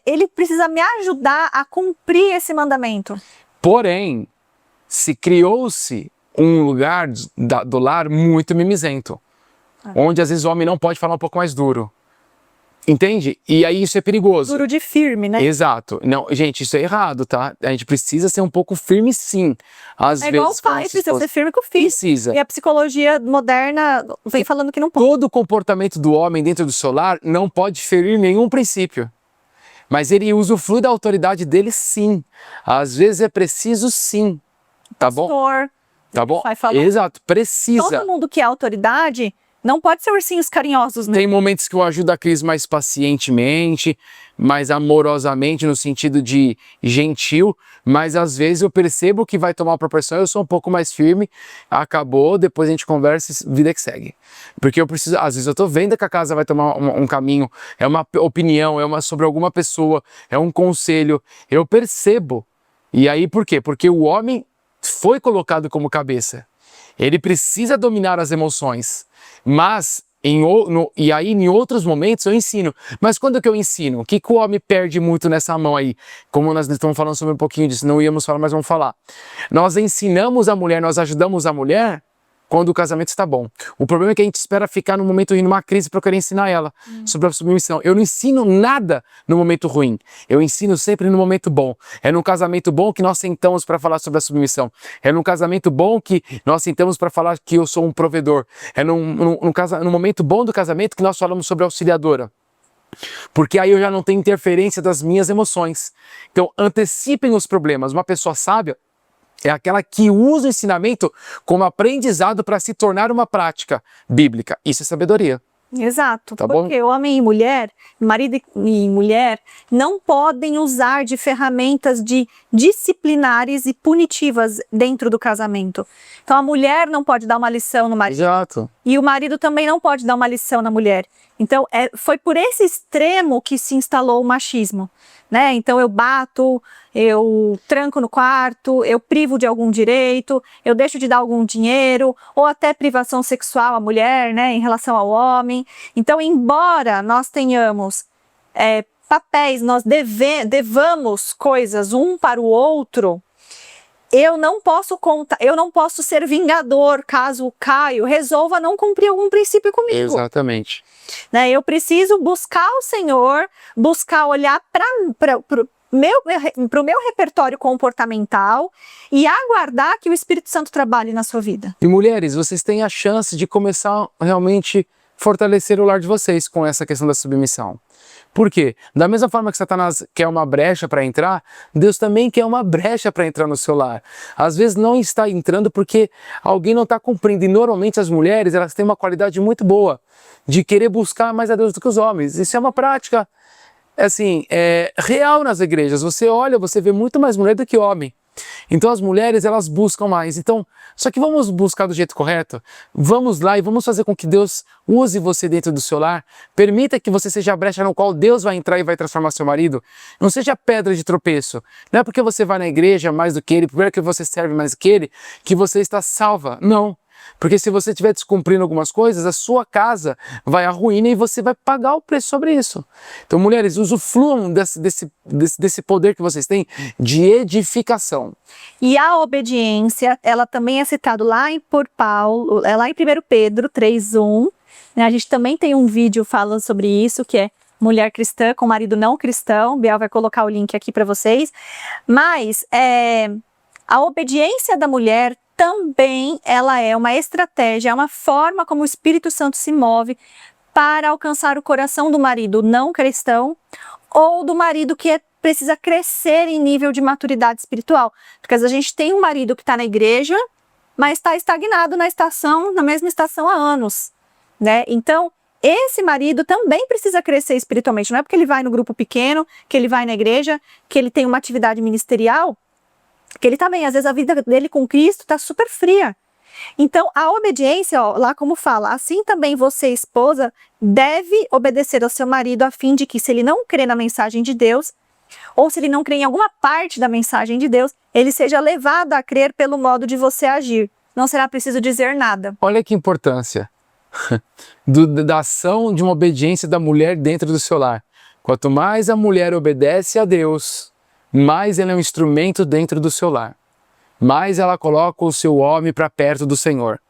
ele precisa me ajudar a cumprir esse mandamento. Porém, se criou-se um lugar do lar muito mimizento. Onde às vezes o homem não pode falar um pouco mais duro. Entende? E aí isso é perigoso. Duro de firme, né? Exato. Não, gente, isso é errado, tá? A gente precisa ser um pouco firme, sim. Às vezes, igual o pai precisa ser firme com o filho. Precisa. E a psicologia moderna vem falando que não pode. Todo o comportamento do homem dentro do seu lar não pode ferir nenhum princípio. Mas ele usufrui da autoridade dele, sim. Às vezes é preciso, sim. Tá bom? Pastor, tá bom? vai falar. Exato, precisa. Todo mundo que é autoridade Não pode ser ursinhos carinhosos, né? Tem momentos que eu ajudo a Cris mais pacientemente, mais amorosamente, no sentido de gentil, mas às vezes eu percebo que vai tomar uma proporção, eu sou um pouco mais firme, acabou, depois a gente conversa e vida que segue. Porque eu preciso, às vezes eu tô vendo que a casa vai tomar um caminho, é uma opinião, sobre alguma pessoa, é um conselho, eu percebo. E aí por quê? Porque o homem foi colocado como cabeça. Ele precisa dominar as emoções. Mas, e aí em outros momentos eu ensino. Mas quando que eu ensino? O que o homem perde muito nessa mão aí? Como nós estamos falando sobre um pouquinho disso, não íamos falar, mas vamos falar. Nós ensinamos a mulher, nós ajudamos a mulher quando o casamento está bom. O problema é que a gente espera ficar no momento ruim, numa crise, para eu querer ensinar ela sobre a submissão. Eu não ensino nada no momento ruim. Eu ensino sempre no momento bom. É num casamento bom que nós sentamos para falar sobre a submissão. É num casamento bom que nós sentamos para falar que eu sou um provedor. É no momento bom do casamento que nós falamos sobre a auxiliadora. Porque aí eu já não tenho interferência das minhas emoções. Então, antecipem os problemas. Uma pessoa sábia é aquela que usa o ensinamento como aprendizado para se tornar uma prática bíblica. Isso é sabedoria. Exato, Tá porque homem e mulher, marido e mulher, não podem usar de ferramentas disciplinares e punitivas dentro do casamento. Então a mulher não pode dar uma lição no marido. Exato. E o marido também não pode dar uma lição na mulher. Então foi por esse extremo que se instalou o machismo, né? Então eu bato, eu tranco no quarto, eu privo de algum direito, eu deixo de dar algum dinheiro, ou até privação sexual à mulher, né, em relação ao homem. Então, embora nós tenhamos papéis, nós devamos coisas um para o outro, eu não posso ser vingador caso o Caio resolva não cumprir algum princípio comigo. Exatamente. Né? Eu preciso buscar o Senhor, buscar olhar para o meu repertório comportamental e aguardar que o Espírito Santo trabalhe na sua vida. E mulheres, vocês têm a chance de começar realmente fortalecer o lar de vocês com essa questão da submissão. Por quê? Da mesma forma que Satanás quer uma brecha para entrar, Deus também quer uma brecha para entrar no seu lar. Às vezes não está entrando porque alguém não está cumprindo. E normalmente as mulheres, elas têm uma qualidade muito boa de querer buscar mais a Deus do que os homens. Isso é uma prática, assim, real nas igrejas. Você olha, você vê muito mais mulher do que homem. Então as mulheres, elas buscam mais. Então, só que vamos buscar do jeito correto? Vamos lá e vamos fazer com que Deus use você dentro do seu lar. Permita que você seja a brecha no qual Deus vai entrar e vai transformar seu marido. Não seja pedra de tropeço. Não é porque você vai na igreja mais do que ele, porque você serve mais do que ele, que você está salva. Não. Porque se você estiver descumprindo algumas coisas, a sua casa vai à ruína e você vai pagar o preço sobre isso. Então, mulheres, usufruam desse poder que vocês têm de edificação. E a obediência, ela também é citada lá por Paulo, lá em 1 Pedro 3:1. Né? A gente também tem um vídeo falando sobre isso, que é mulher cristã com marido não cristão. Biel vai colocar o link aqui para vocês. Mas a obediência da mulher também ela é uma estratégia, é uma forma como o Espírito Santo se move para alcançar o coração do marido não cristão ou do marido que precisa crescer em nível de maturidade espiritual. Porque a gente tem um marido que está na igreja, mas está estagnado na mesma estação há anos, né? Então, esse marido também precisa crescer espiritualmente. Não é porque ele vai no grupo pequeno, que ele vai na igreja, que ele tem uma atividade ministerial, que ele também, às vezes a vida dele com Cristo está super fria. Então, a obediência, lá como fala, assim também você, esposa, deve obedecer ao seu marido a fim de que, se ele não crê na mensagem de Deus, ou se ele não crê em alguma parte da mensagem de Deus, ele seja levado a crer pelo modo de você agir. Não será preciso dizer nada. Olha que importância da ação de uma obediência da mulher dentro do seu lar. Quanto mais a mulher obedece a Deus, mais ela é um instrumento dentro do seu lar. Mais ela coloca o seu homem para perto do Senhor.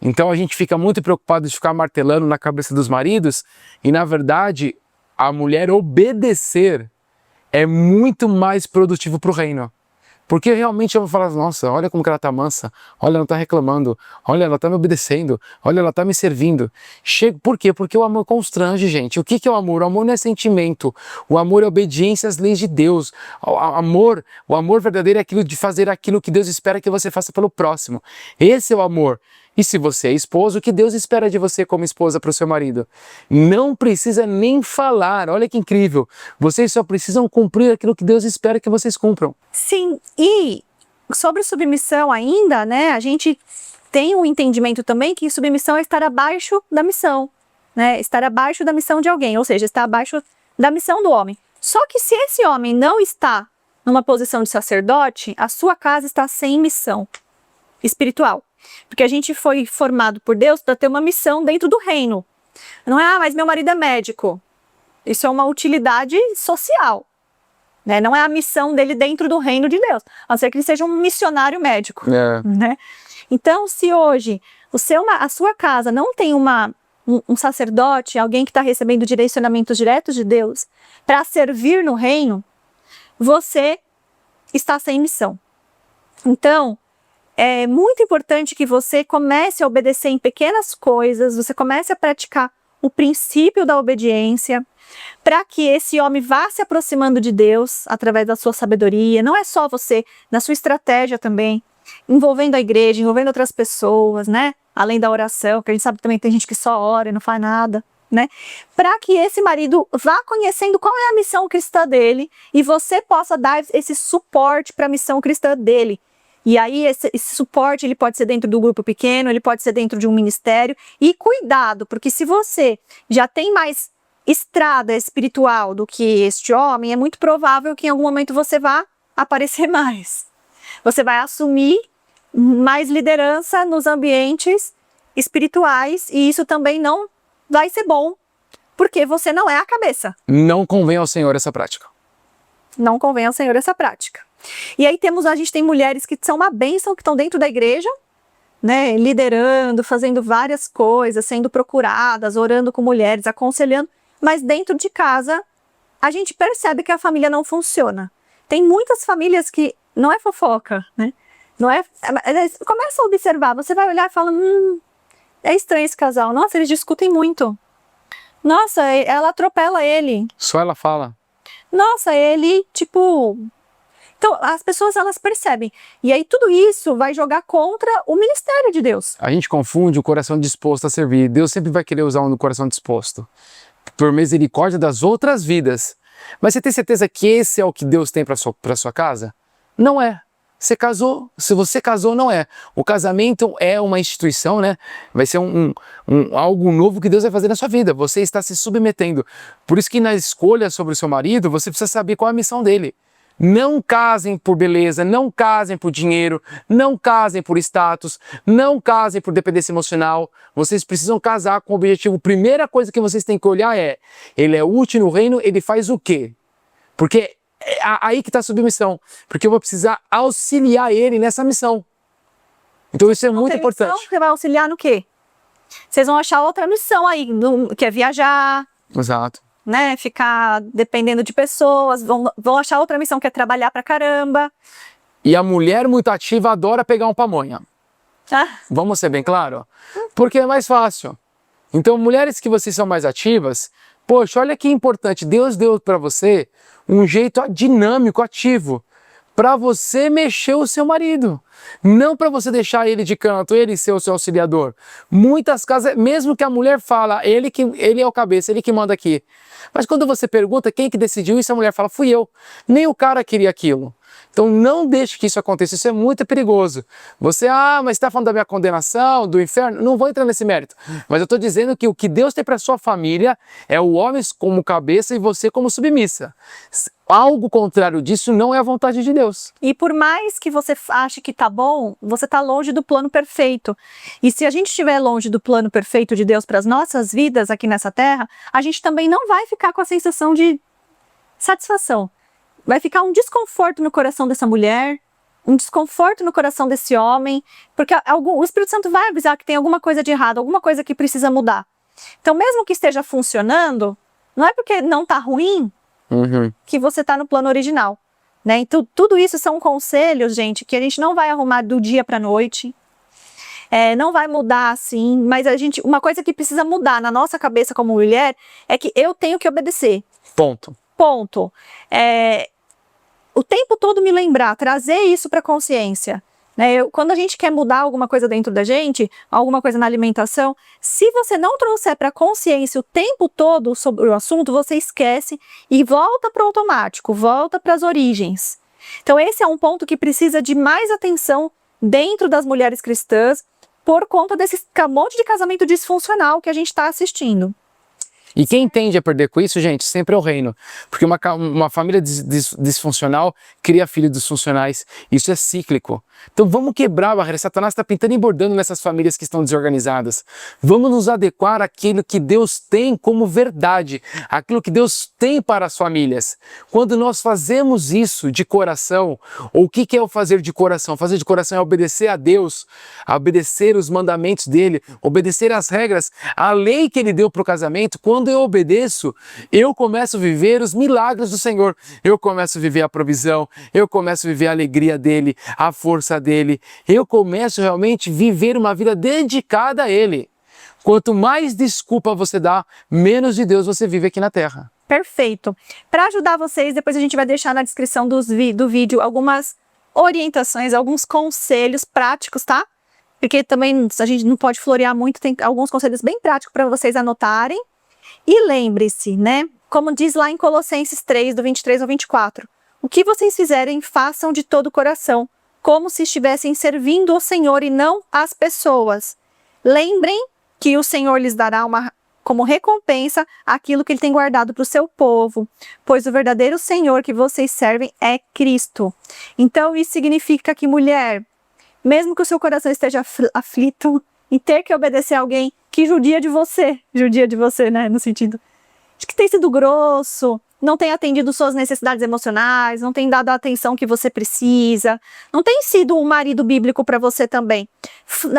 Então a gente fica muito preocupado de ficar martelando na cabeça dos maridos e, na verdade, a mulher obedecer é muito mais produtivo para o reino. Porque realmente eu vou falar, nossa, olha como que ela está mansa, olha, ela está reclamando, olha, ela está me obedecendo, olha, ela está me servindo. Por quê? Porque o amor constrange, gente. O que é o amor? O amor não é sentimento. O amor é obediência às leis de Deus. O amor verdadeiro é aquilo de fazer aquilo que Deus espera que você faça pelo próximo. Esse é o amor. E se você é esposo, o que Deus espera de você como esposa para o seu marido? Não precisa nem falar, olha que incrível. Vocês só precisam cumprir aquilo que Deus espera que vocês cumpram. Sim, e sobre submissão ainda, né, a gente tem um entendimento também que submissão é estar abaixo da missão, né, estar abaixo da missão de alguém, ou seja, estar abaixo da missão do homem. Só que se esse homem não está numa posição de sacerdote, a sua casa está sem missão espiritual. Porque a gente foi formado por Deus para ter uma missão dentro do reino. Não é, mas meu marido é médico. Isso é uma utilidade social. Né? Não é a missão dele dentro do reino de Deus. A não ser que ele seja um missionário médico. Né? Então, se hoje a sua casa não tem um sacerdote, alguém que está recebendo direcionamentos diretos de Deus para servir no reino, você está sem missão. Então, é muito importante que você comece a obedecer em pequenas coisas, você comece a praticar o princípio da obediência, para que esse homem vá se aproximando de Deus através da sua sabedoria. Não é só você, na sua estratégia também, envolvendo a igreja, envolvendo outras pessoas, né? Além da oração, que a gente sabe também que tem gente que só ora e não faz nada, né? Para que esse marido vá conhecendo qual é a missão cristã dele e você possa dar esse suporte para a missão cristã dele. E aí esse suporte ele pode ser dentro do grupo pequeno, ele pode ser dentro de um ministério. E cuidado, porque se você já tem mais estrada espiritual do que este homem, é muito provável que em algum momento você vá aparecer mais. Você vai assumir mais liderança nos ambientes espirituais e isso também não vai ser bom, porque você não é a cabeça. Não convém ao Senhor essa prática. Não convém ao Senhor essa prática. E aí a gente tem mulheres que são uma bênção, que estão dentro da igreja, né, liderando, fazendo várias coisas, sendo procuradas, orando com mulheres, aconselhando, mas dentro de casa a gente percebe que a família não funciona. Tem muitas famílias que não é fofoca, né? Não é, começa a observar, você vai olhar e fala, é estranho esse casal, nossa, eles discutem muito. Nossa, ela atropela ele. Só ela fala. Nossa, ele, tipo... Então, as pessoas, elas percebem. E aí, tudo isso vai jogar contra o ministério de Deus. A gente confunde o coração disposto a servir. Deus sempre vai querer usar um coração disposto. Por misericórdia das outras vidas. Mas você tem certeza que esse é o que Deus tem para sua casa? Não é. Você casou, se você casou, não é. O casamento é uma instituição, né? Vai ser algo novo que Deus vai fazer na sua vida. Você está se submetendo. Por isso que na escolha sobre o seu marido, você precisa saber qual é a missão dele. Não casem por beleza, não casem por dinheiro, não casem por status, não casem por dependência emocional. Vocês precisam casar com o objetivo. Primeira coisa que vocês têm que olhar é, ele é útil no reino, ele faz o quê? Porque é aí que está a submissão. Porque eu vou precisar auxiliar ele nessa missão. Então isso é muito importante. Missão, você vai auxiliar no quê? Vocês vão achar outra missão aí, que é viajar. Exato. Né, ficar dependendo de pessoas, vão achar outra missão que é trabalhar pra caramba. E a mulher muito ativa adora pegar um pamonha. Ah. Vamos ser bem claro? Porque é mais fácil. Então, mulheres que vocês são mais ativas, poxa, olha que importante, Deus deu para você um jeito dinâmico, ativo, para você mexer o seu marido. Não para você deixar ele de canto, ele ser o seu auxiliador. Muitas casas, mesmo que a mulher fala, ele é o cabeça, ele que manda aqui. Mas quando você pergunta quem que decidiu isso, a mulher fala, fui eu. Nem o cara queria aquilo. Então não deixe que isso aconteça, isso é muito perigoso. Você, mas está falando da minha condenação, do inferno? Não vou entrar nesse mérito. Mas eu estou dizendo que o que Deus tem para sua família é o homem como cabeça e você como submissa. Algo contrário disso não é a vontade de Deus. E por mais que você ache que tá bom, você tá longe do plano perfeito. E se a gente estiver longe do plano perfeito de Deus para as nossas vidas aqui nessa terra, a gente também não vai ficar com a sensação de satisfação. Vai ficar um desconforto no coração dessa mulher, um desconforto no coração desse homem, porque o Espírito Santo vai avisar que tem alguma coisa de errado, alguma coisa que precisa mudar. Então, mesmo que esteja funcionando, não é porque não tá ruim, que você está no plano original, né? Então, tudo isso são conselhos, gente, que a gente não vai arrumar do dia para a noite, não vai mudar assim, mas uma coisa que precisa mudar na nossa cabeça como mulher é que eu tenho que obedecer. Ponto. O tempo todo me lembrar, trazer isso para a consciência. né? Quando a gente quer mudar alguma coisa dentro da gente, alguma coisa na alimentação, se você não trouxer para a consciência o tempo todo sobre o assunto, você esquece e volta para o automático, volta para as origens. Então esse é um ponto que precisa de mais atenção dentro das mulheres cristãs por conta desse monte de casamento disfuncional que a gente está assistindo. E quem tende a perder com isso, gente, sempre é o reino. Porque uma família disfuncional cria filhos disfuncionais. Isso é cíclico. Então vamos quebrar a barreira. Satanás está pintando e bordando nessas famílias que estão desorganizadas. Vamos nos adequar àquilo que Deus tem como verdade. Aquilo que Deus tem para as famílias. Quando nós fazemos isso de coração, ou o que é o fazer de coração? Fazer de coração é obedecer a Deus, a obedecer os mandamentos dele, obedecer as regras, a lei que ele deu para o casamento. Quando eu obedeço, eu começo a viver os milagres do Senhor. Eu começo a viver a provisão, eu começo a viver a alegria dele, a força dele. Eu começo realmente a viver uma vida dedicada a ele. Quanto mais desculpa você dá, menos de Deus você vive aqui na terra. Perfeito. Para ajudar vocês, depois a gente vai deixar na descrição do vídeo algumas orientações, alguns conselhos práticos, tá? Porque também a gente não pode florear muito, tem alguns conselhos bem práticos para vocês anotarem. E lembre-se, né? Como diz lá em Colossenses 3, do 23 ao 24, o que vocês fizerem, façam de todo o coração, como se estivessem servindo o Senhor e não as pessoas. Lembrem que o Senhor lhes dará como recompensa aquilo que ele tem guardado para o seu povo, pois o verdadeiro Senhor que vocês servem é Cristo. Então isso significa que, mulher, mesmo que o seu coração esteja aflito e ter que obedecer a alguém que judia de você, né, no sentido de que tem sido grosso, não tem atendido suas necessidades emocionais, não tem dado a atenção que você precisa, não tem sido um marido bíblico para você também.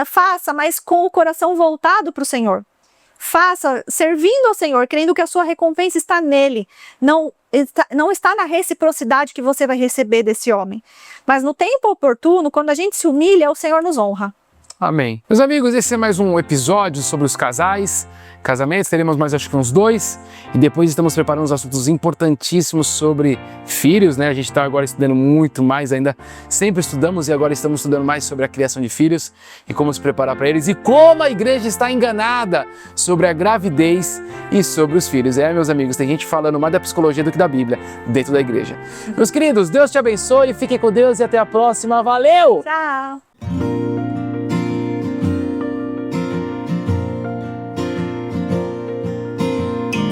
Faça, mas com o coração voltado para o Senhor. Faça servindo ao Senhor, crendo que a sua recompensa está nele. Não está na reciprocidade que você vai receber desse homem. Mas no tempo oportuno, quando a gente se humilha, o Senhor nos honra. Amém. Meus amigos, esse é mais um episódio sobre os casamentos, teremos mais acho que uns 2, e depois estamos preparando uns assuntos importantíssimos sobre filhos, né? A gente está agora estudando muito mais ainda, sempre estudamos e agora estamos estudando mais sobre a criação de filhos e como se preparar para eles e como a igreja está enganada sobre a gravidez e sobre os filhos. Meus amigos, tem gente falando mais da psicologia do que da Bíblia dentro da igreja. Meus queridos, Deus te abençoe, fiquem com Deus e até a próxima. Valeu! Tchau!